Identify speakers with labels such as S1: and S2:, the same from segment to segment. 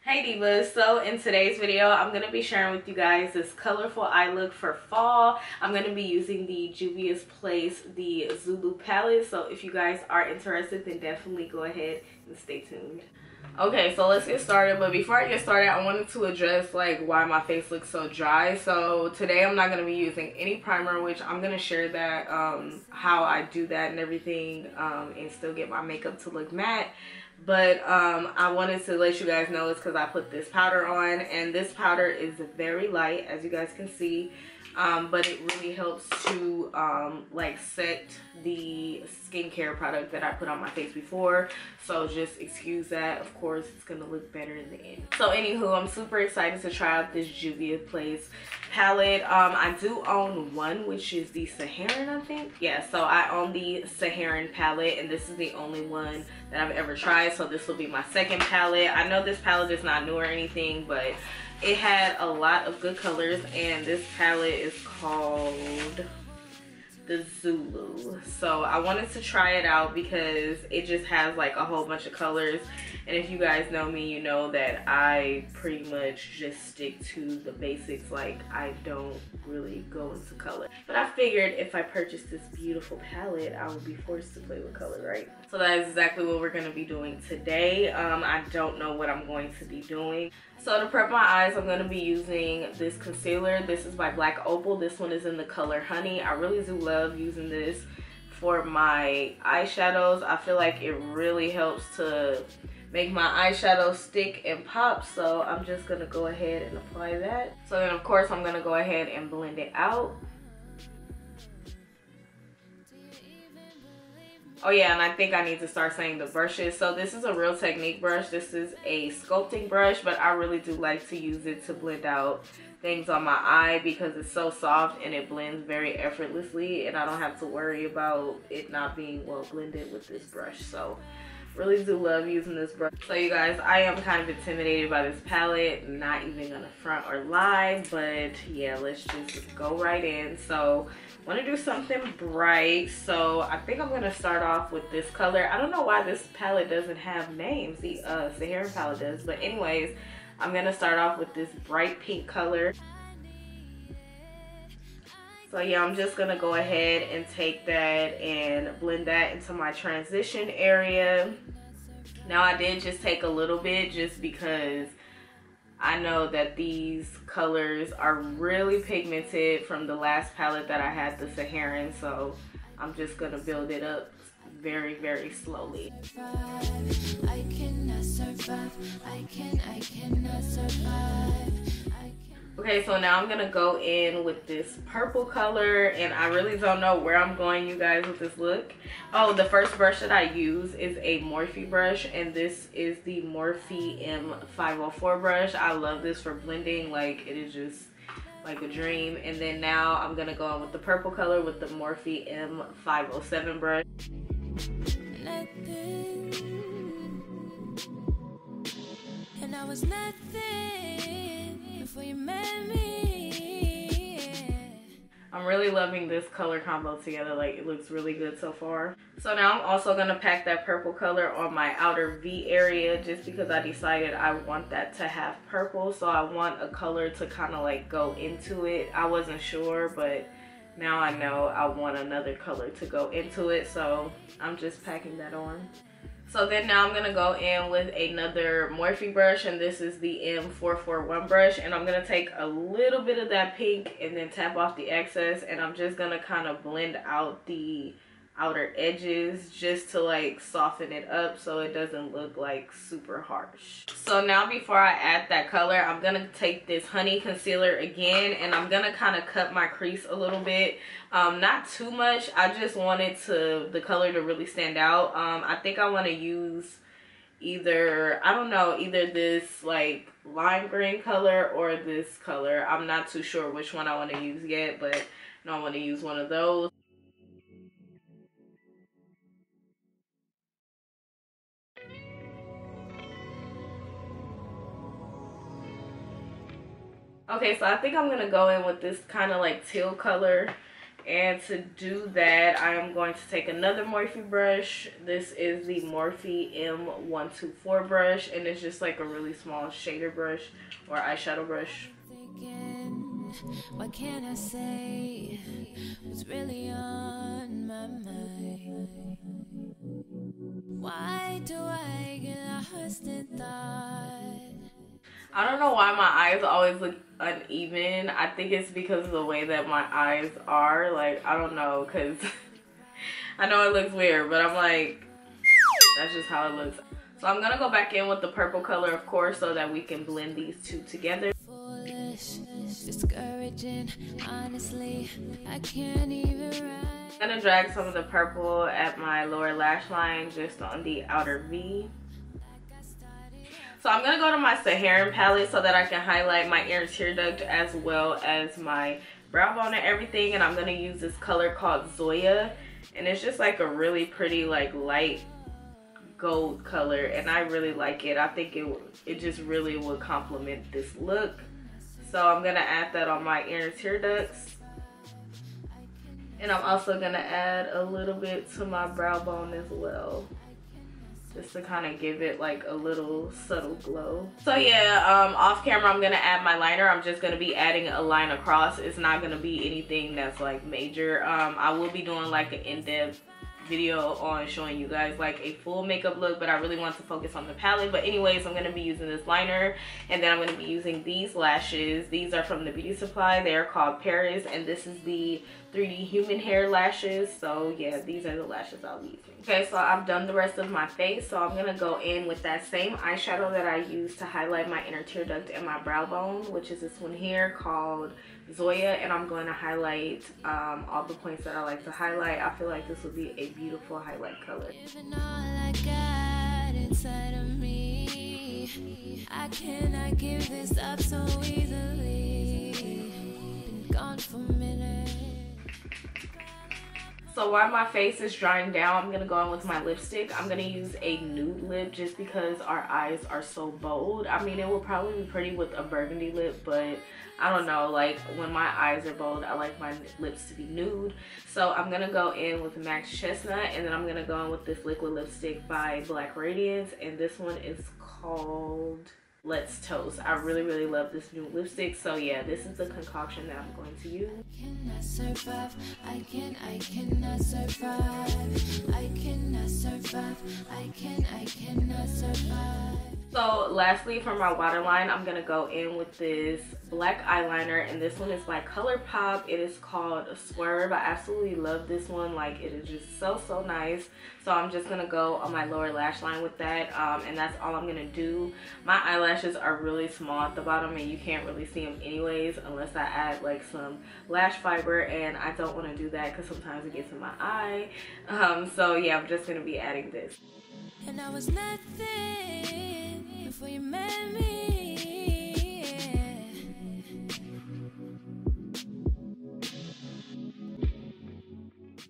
S1: Hey divas, so in today's video I'm going to be sharing with you guys this colorful eye look for fall. I'm going to be using the Juvias Place, the Zulu palette, so if you guys are interested then definitely go ahead and stay tuned. Okay, so let's get started, but before I get started I wanted to address like why my face looks so dry. So today I'm not going to be using any primer, which I'm going to share that how I do that and everything and still get my makeup to look matte. But I wanted to let you guys know it's because I put this powder on, and this powder is very light, as you guys can see, but it really helps to like set the skincare product that I put on my face before. So just excuse that. Of course it's gonna look better in the end. So anywho, I'm super excited to try out this Juvias Place palette. I do own one, which is the Saharan, I think. Yeah, so I own the Saharan palette, and this is the only one that I've ever tried, so this will be my second palette. I know this palette is not new or anything, but it had a lot of good colors, and this palette is called the Zulu. So I wanted to try it out because it just has like a whole bunch of colors, and if you guys know me, you know that I pretty much just stick to the basics. Like I don't really go into color, but I figured if I purchased this beautiful palette I would be forced to play with color, right? So that is exactly what we're going to be doing today. I don't know what I'm going to be doing. So to prep my eyes, I'm going to be using this concealer. This is by Black Opal. This one is in the color Honey. I really do love using this for my eyeshadows. I feel like it really helps to make my eyeshadow stick and pop. So I'm just going to go ahead and apply that. So then of course I'm going to go ahead and blend it out. Oh yeah, and I think I need to start saying the brushes. So this is a Real Technique brush. This is a sculpting brush, but I really do like to use it to blend out things on my eye because it's so soft and it blends very effortlessly, and I don't have to worry about it not being well blended with this brush. So really do love using this brush. So you guys, I am kind of intimidated by this palette, not even gonna front or lie, but yeah, let's just go right in. So I want to do something bright, so I think I'm gonna start off with this color. I don't know why this palette doesn't have names. The Saharan palette does, but anyways, I'm gonna start off with this bright pink color. So yeah, I'm just gonna go ahead and take that and blend that into my transition area. Now I did just take a little bit just because I know that these colors are really pigmented from the last palette that I had, the Saharan, so I'm just gonna build it up very, very slowly. I cannot survive. I cannot survive. Okay, so now I'm gonna go in with this purple color, and I really don't know where I'm going, you guys, with this look. Oh, the first brush that I use is a Morphe brush, and this is the Morphe M504 brush. I love this for blending. Like, it is just like a dream. And then now I'm gonna go in with the purple color with the Morphe M507 brush. Nothing. And I was nothing before you met me. I'm really loving this color combo together. Like, it looks really good so far. So now I'm also gonna pack that purple color on my outer V area just because I decided I want that to have purple. So I want a color to kind of like go into it. I wasn't sure, but now I know I want another color to go into it. So I'm just packing that on. So then now I'm gonna go in with another Morphe brush, and this is the M441 brush, and I'm gonna take a little bit of that pink and then tap off the excess, and I'm just gonna kind of blend out the outer edges just to like soften it up so it doesn't look like super harsh. So now before I add that color, I'm gonna take this Honey concealer again, and I'm gonna kind of cut my crease a little bit. Not too much. I just wanted the color to really stand out. I think I want to use either, I don't know, either this like lime green color or this color. I'm not too sure which one I want to use yet, but no, I want to use one of those. Okay, so I think I'm gonna go in with this kind of like teal color, And to do that, I am going to take another Morphe brush. This is the Morphe M124 brush, and it's just like a really small shader brush or eyeshadow brush. What can I say? What's really on my mind? Why do I get lost in thought? I don't know why my eyes always look uneven. I think it's because of the way that my eyes are. Like, I don't know, because I know it looks weird, but I'm like, that's just how it looks. So I'm going to go back in with the purple color, of course, so that we can blend these two together. Discouraging, honestly, I can't even write. I'm gonna drag some of the purple at my lower lash line, just on the outer V. So I'm gonna go to my Saharan palette so that I can highlight my inner tear duct as well as my brow bone and everything. And I'm gonna use this color called Zoya, and it's just like a really pretty, like, light gold color, and I really like it. I think it just really would complement this look. So I'm gonna add that on my inner tear ducts. And I'm also gonna add a little bit to my brow bone as well, just to kind of give it like a little subtle glow. So yeah, off camera I'm gonna add my liner. I'm just gonna be adding a line across. It's not gonna be anything that's like major. I will be doing like an in-depth video on showing you guys like a full makeup look, but I really want to focus on the palette. But anyways, I'm going to be using this liner, and then I'm going to be using these lashes. These are from the Beauty Supply. They are called Paris, and this is the 3D human hair lashes. So yeah, these are the lashes I'll be using. Okay, so I've done the rest of my face, so I'm going to go in with that same eyeshadow that I used to highlight my inner tear duct and my brow bone, which is this one here called Zoya, and I'm going to highlight all the points that I like to highlight. I feel like this would be a beautiful highlight color. I cannot give this up so easily. Been gone for a minute. So while my face is drying down, I'm going to go in with my lipstick. I'm going to use a nude lip just because our eyes are so bold. I mean, it will probably be pretty with a burgundy lip, but I don't know, like when my eyes are bold, I like my lips to be nude. So I'm going to go in with Max Chestnut, and then I'm going to go in with this liquid lipstick by Black Radiance, and this one is called Let's Toast. I really love this new lipstick. So yeah, this is the concoction that I'm going to use. I cannot survive. I cannot survive. I cannot survive. I cannot survive. So lastly, for my waterline, I'm gonna go in with this black eyeliner, and this one is by ColourPop. It is called Swerve. I absolutely love this one. Like, it is just so nice. So I'm just gonna go on my lower lash line with that, and that's all I'm gonna do. My eyelashes are really small at the bottom, and you can't really see them anyways unless I add like some lash fiber, and I don't want to do that because sometimes it gets in my eye. So yeah, I'm just gonna be adding this. And I was nothing before you met me.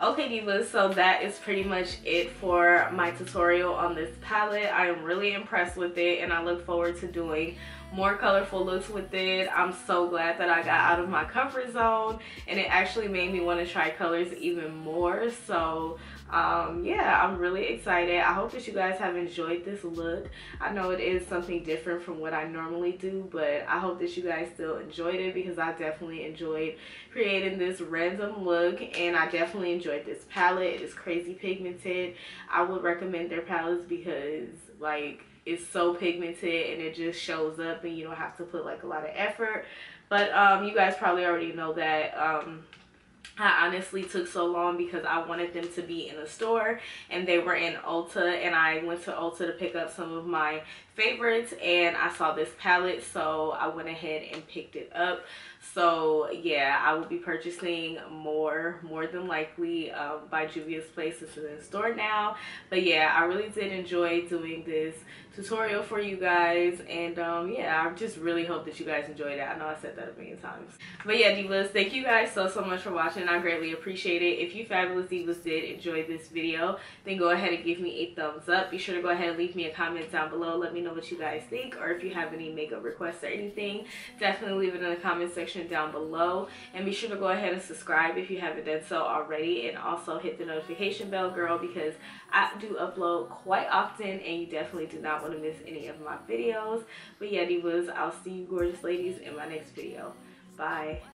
S1: Okay divas, so that is pretty much it for my tutorial on this palette. I am really impressed with it, and I look forward to doing more colorful looks with it. I'm so glad that I got out of my comfort zone, and it actually made me want to try colors even more. So yeah, I'm really excited. I hope that you guys have enjoyed this look. I know it is something different from what I normally do, but I hope that you guys still enjoyed it, because I definitely enjoyed creating this random look, and I definitely enjoyed this palette. It is crazy pigmented. I would recommend their palettes because like it's so pigmented and it just shows up, and you don't have to put like a lot of effort. But you guys probably already know that I honestly took so long because I wanted them to be in a store, and they were in Ulta, and I went to Ulta to pick up some of my favorites, and I saw this palette, so I went ahead and picked it up. So yeah, I will be purchasing more than likely by Juvia's Place. This is in store now. But yeah, I really did enjoy doing this tutorial for you guys, and yeah, I just really hope that you guys enjoyed it. I know I said that a million times, but yeah divas, thank you guys so much for watching. I greatly appreciate it. If you fabulous divas did enjoy this video, then go ahead and give me a thumbs up. Be sure to go ahead and leave me a comment down below. Let me know know what you guys think, or if you have any makeup requests or anything, definitely leave it in the comment section down below. And be sure to go ahead and subscribe if you haven't done so already, and also hit the notification bell, girl, because I do upload quite often and you definitely do not want to miss any of my videos. But yeah, divas, I'll see you gorgeous ladies in my next video. Bye.